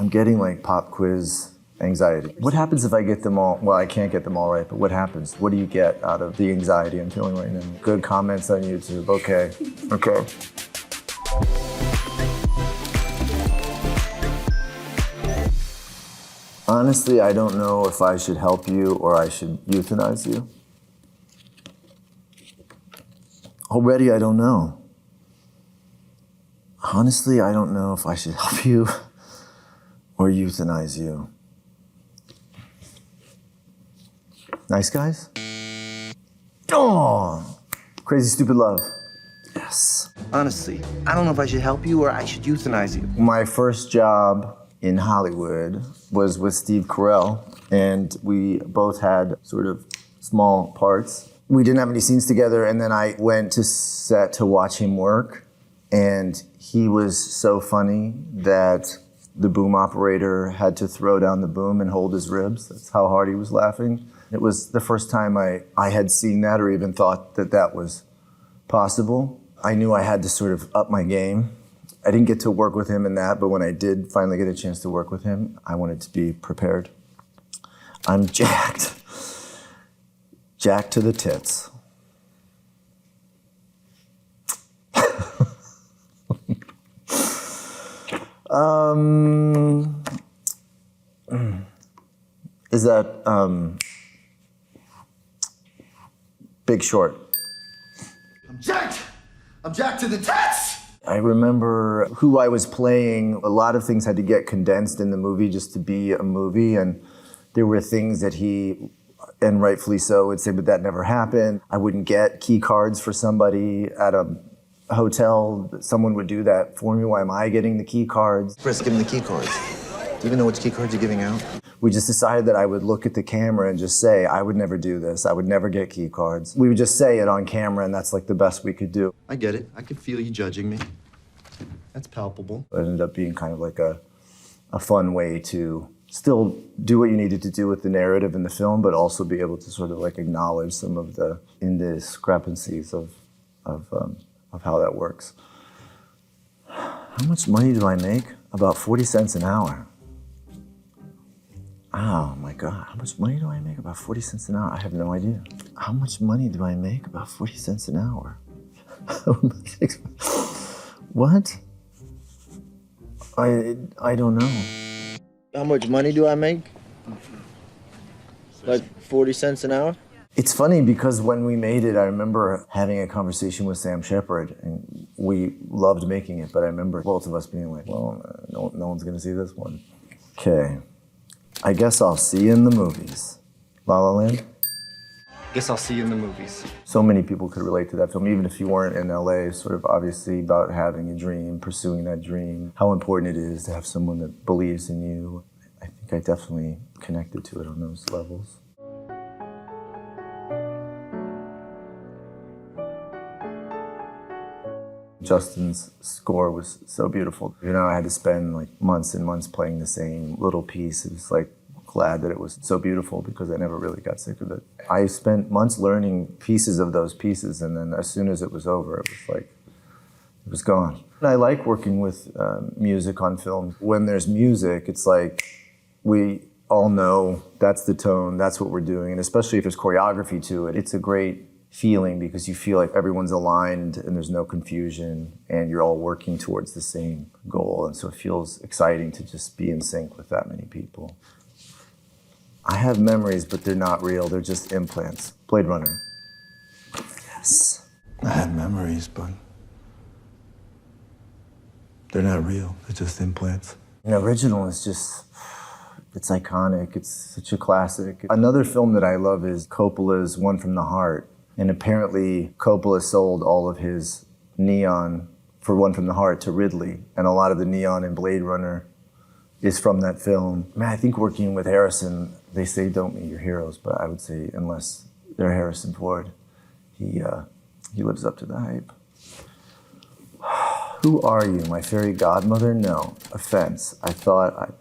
I'm getting like pop quiz anxiety. What happens if I get them all? Well, I can't get them all right, but what happens? What do you get out of the anxiety I'm feeling right now? Good comments on YouTube. Okay. Okay. Honestly, I don't know if I should help you or I should euthanize you. Already, I don't know. Honestly, I don't know if I should help you or euthanize you. Nice guys? Oh, crazy stupid love. Yes. Honestly, I don't know if I should help you or I should euthanize you. My first job in Hollywood was with Steve Carell, and we both had sort of small parts. We didn't have any scenes together, and then I went to set to watch him work, and he was so funny that the boom operator had to throw down the boom and hold his ribs. That's how hard he was laughing. It was the first time I had seen that or even thought that that was possible. I knew I had to sort of up my game. I didn't get to work with him in that, but when I did finally get a chance to work with him, I wanted to be prepared. I'm jacked. Jacked to the tits. Is that Big Short? I'm jacked! I'm jacked to the tits! I remember who I was playing. A lot of things had to get condensed in the movie just to be a movie, and there were things that he, and rightfully so, would say, but that never happened. I wouldn't get key cards for somebody at a hotel. Someone would do that for me. Why am I getting the key cards? Chris, give him the key cards. Do you even know which key cards you're giving out? We just decided that I would look at the camera and just say, I would never do this. I would never get key cards. We would just say it on camera, and that's like the best we could do. I get it. I can feel you judging me. That's palpable. It ended up being kind of like a fun way to still do what you needed to do with the narrative in the film, but also be able to sort of like acknowledge some of the indiscrepancies of how that works. How much money do I make? About 40 cents an hour. Oh my God, how much money do I make? About 40 cents an hour? I have no idea. How much money do I make? About 40 cents an hour. What? I don't know. How much money do I make? Like 40 cents an hour? It's funny because when we made it, I remember having a conversation with Sam Shepard, and we loved making it, but I remember both of us being like, well, no one's gonna see this one. Okay, I guess I'll see you in the movies. La La Land? Guess I'll see you in the movies. So many people could relate to that film, even if you weren't in LA, sort of obviously about having a dream, pursuing that dream, how important it is to have someone that believes in you. I think I definitely connected to it on those levels. Justin's score was so beautiful. You know, I had to spend like months and months playing the same little piece. It was like, glad that it was so beautiful because I never really got sick of it. I spent months learning pieces of those pieces, and then as soon as it was over, it was like, it was gone. I like working with music on film. When there's music, it's like we all know that's the tone, that's what we're doing, and especially if there's choreography to it, it's a great feeling because you feel like everyone's aligned and there's no confusion and you're all working towards the same goal, and so it feels exciting to just be in sync with that many people. I have memories, but they're not real. They're just implants. Blade Runner. Yes. I have memories, but they're not real. They're just implants. An original is just, it's iconic. It's such a classic. Another film that I love is Coppola's One from the Heart. And apparently Coppola sold all of his neon for One from the Heart to Ridley. And a lot of the neon in Blade Runner is from that film. Man, I think working with Harrison, they say don't meet your heroes, but I would say unless they're Harrison Ford, he lives up to the hype. Who are you, my fairy godmother? No, offense. I thought,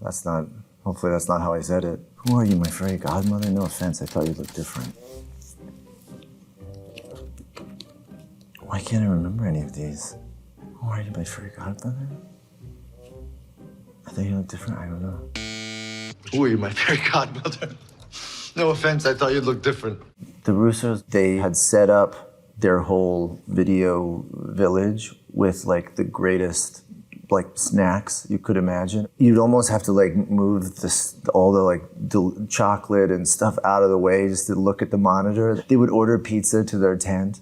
that's not, hopefully that's not how I said it. Who are you, my fairy godmother? No offense, I thought you looked different. Why can't I remember any of these? Who are you, my fairy godmother? I They look different? I don't know. Who are you, my fairy godmother? No offense, I thought you'd look different. The Russos, they had set up their whole video village with like the greatest like snacks you could imagine. You'd almost have to like move all the like chocolate and stuff out of the way just to look at the monitor. They would order pizza to their tent.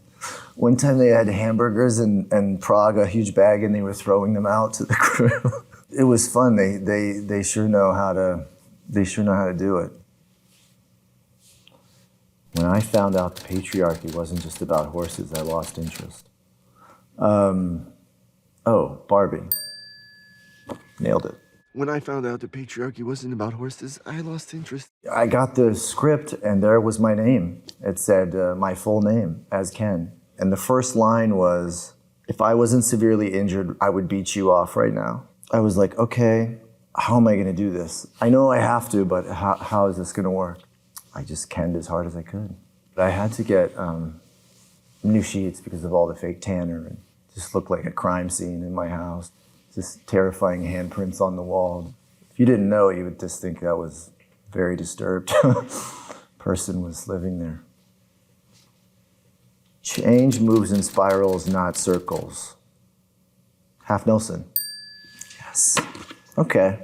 One time they had hamburgers and Prague, a huge bag, and they were throwing them out to the crew. It was fun. They sure know how to do it. When I found out the patriarchy wasn't just about horses, I lost interest. Barbie. Nailed it. When I found out the patriarchy wasn't about horses, I lost interest. I got the script and there was my name. It said my full name as Ken. And the first line was, if I wasn't severely injured, I would beat you off right now. I was like, okay, how am I gonna do this? I know I have to, but how is this gonna work? I just canned as hard as I could. But I had to get new sheets because of all the fake tanner and just looked like a crime scene in my house. Just terrifying handprints on the wall. If you didn't know, you would just think that was very disturbed person was living there. Change moves in spirals, not circles. Half Nelson. Yes. Okay.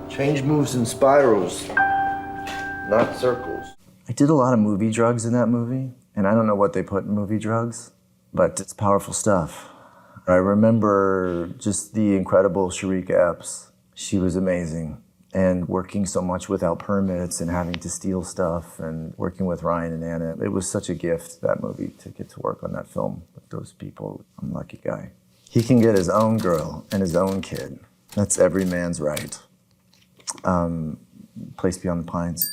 Change moves in spirals, not circles. I did a lot of movie drugs in that movie, and I don't know what they put in movie drugs, but it's powerful stuff. I remember just the incredible Sharika Epps. She was amazing. And working so much without permits and having to steal stuff and working with Ryan and Anna. It was such a gift, that movie, to get to work on that film with those people. I'm a lucky guy. He can get his own girl and his own kid. That's every man's right. Place Beyond the Pines.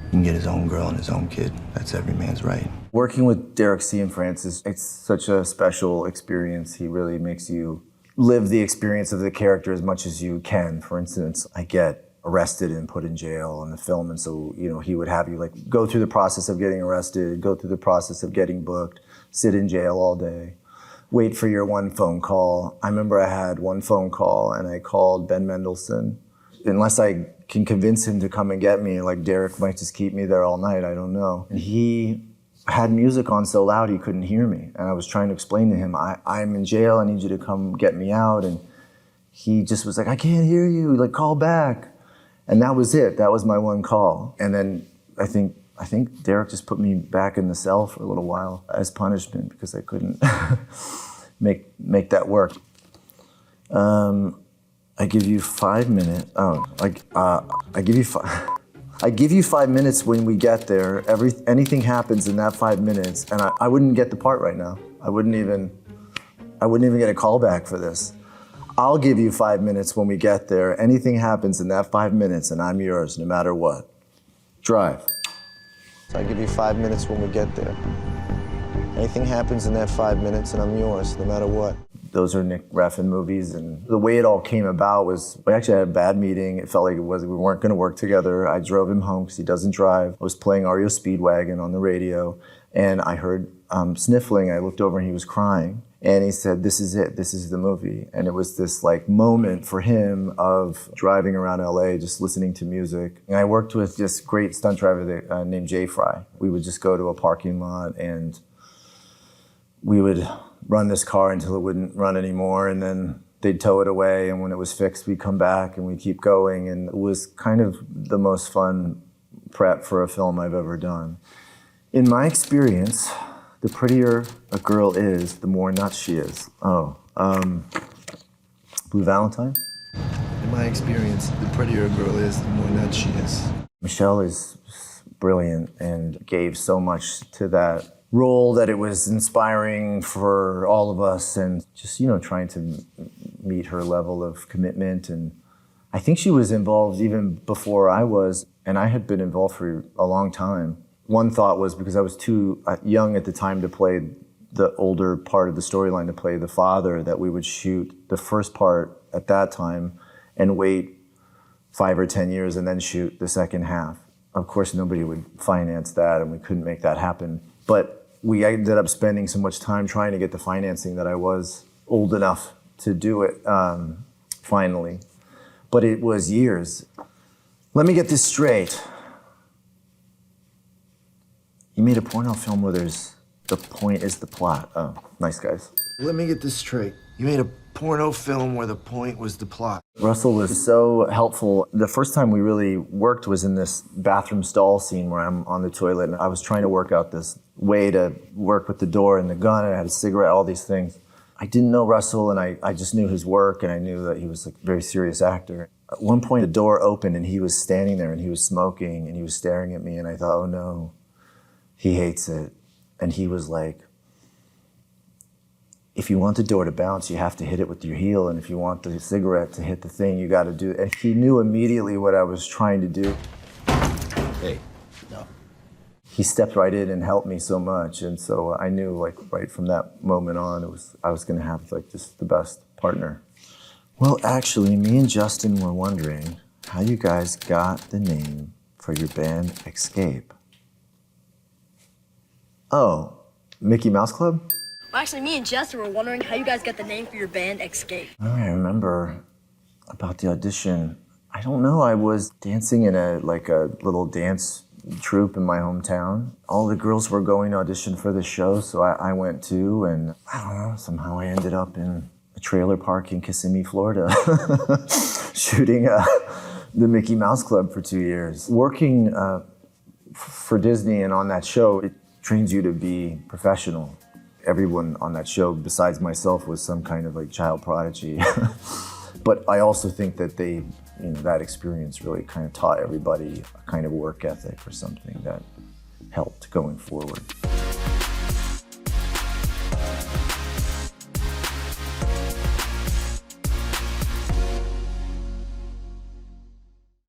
He can get his own girl and his own kid. That's every man's right. Working with Derek C. and Francis, it's such a special experience. He really makes you live the experience of the character as much as you can. For instance, I get arrested and put in jail in the film, and so he would have you like go through the process of getting arrested, go through the process of getting booked, sit in jail all day, wait for your one phone call. I remember I had one phone call and I called Ben Mendelsohn. Unless I can convince him to come and get me, like Derek might just keep me there all night, I don't know. And he had music on so loud he couldn't hear me. And I was trying to explain to him, I'm in jail, I need you to come get me out. And he just was like, I can't hear you, like call back. And that was it, that was my one call. And then I think Derek just put me back in the cell for a little while as punishment because I couldn't make that work. I give you 5 minutes. I give you 5 minutes when we get there. Anything happens in that 5 minutes, and I wouldn't get the part right now. I wouldn't even get a call back for this. I'll give you 5 minutes when we get there. Anything happens in that 5 minutes, and I'm yours, no matter what. Drive. So I give you 5 minutes when we get there. Anything happens in that 5 minutes, and I'm yours, no matter what. Those are Nick Refn movies, and the way it all came about was we actually had a bad meeting. It felt like we weren't going to work together. I drove him home because he doesn't drive. I was playing REO Speedwagon on the radio, and I heard sniffling. I looked over and he was crying, and he said, "This is it. This is the movie." And it was this like moment for him of driving around LA, just listening to music. And I worked with this great stunt driver named Jay Fry. We would just go to a parking lot and we would run this car until it wouldn't run anymore, and then they'd tow it away, and when it was fixed, we'd come back and we'd keep going, and it was kind of the most fun prep for a film I've ever done. In my experience, the prettier a girl is, the more nuts she is. Blue Valentine? In my experience, the prettier a girl is, the more nuts she is. Michelle is brilliant and gave so much to that role that it was inspiring for all of us, and just trying to meet her level of commitment. And I think she was involved even before I was, and I had been involved for a long time. One thought was because I was too young at the time to play the older part of the storyline, to play the father, that we would shoot the first part at that time and wait 5 or 10 years and then shoot the second half. Of course, nobody would finance that, and we couldn't make that happen. But we ended up spending so much time trying to get the financing that I was old enough to do it finally. But it was years. Let me get this straight. You made a porno film where the point is the plot. Oh, nice guys. Let me get this straight. You made a porno film where the point was the plot. Russell was so helpful. The first time we really worked was in this bathroom stall scene where I'm on the toilet and I was trying to work out this way to work with the door and the gun, and I had a cigarette, all these things. I didn't know Russell, and I just knew his work, and I knew that he was like a very serious actor. At one point, the door opened and he was standing there and he was smoking and he was staring at me, and I thought, oh no, he hates it. And he was like, if you want the door to bounce, you have to hit it with your heel, and if you want the cigarette to hit the thing, you got to do it. And he knew immediately what I was trying to do. Hey, no. He stepped right in and helped me so much, and so I knew, like, right from that moment on, I was going to have like just the best partner. Well, actually, me and Justin were wondering how you guys got the name for your band Escape. Oh, Mickey Mouse Club? Well, actually, me and Jester were wondering how you guys got the name for your band, Escape. I remember about the audition. I don't know, I was dancing in a little dance troupe in my hometown. All the girls were going to audition for the show, so I went too, and I don't know, somehow I ended up in a trailer park in Kissimmee, Florida, shooting the Mickey Mouse Club for 2 years. Working for Disney and on that show, it trains you to be professional. Everyone on that show, besides myself, was some kind of like child prodigy. But I also think that that experience really kind of taught everybody a kind of work ethic or something that helped going forward.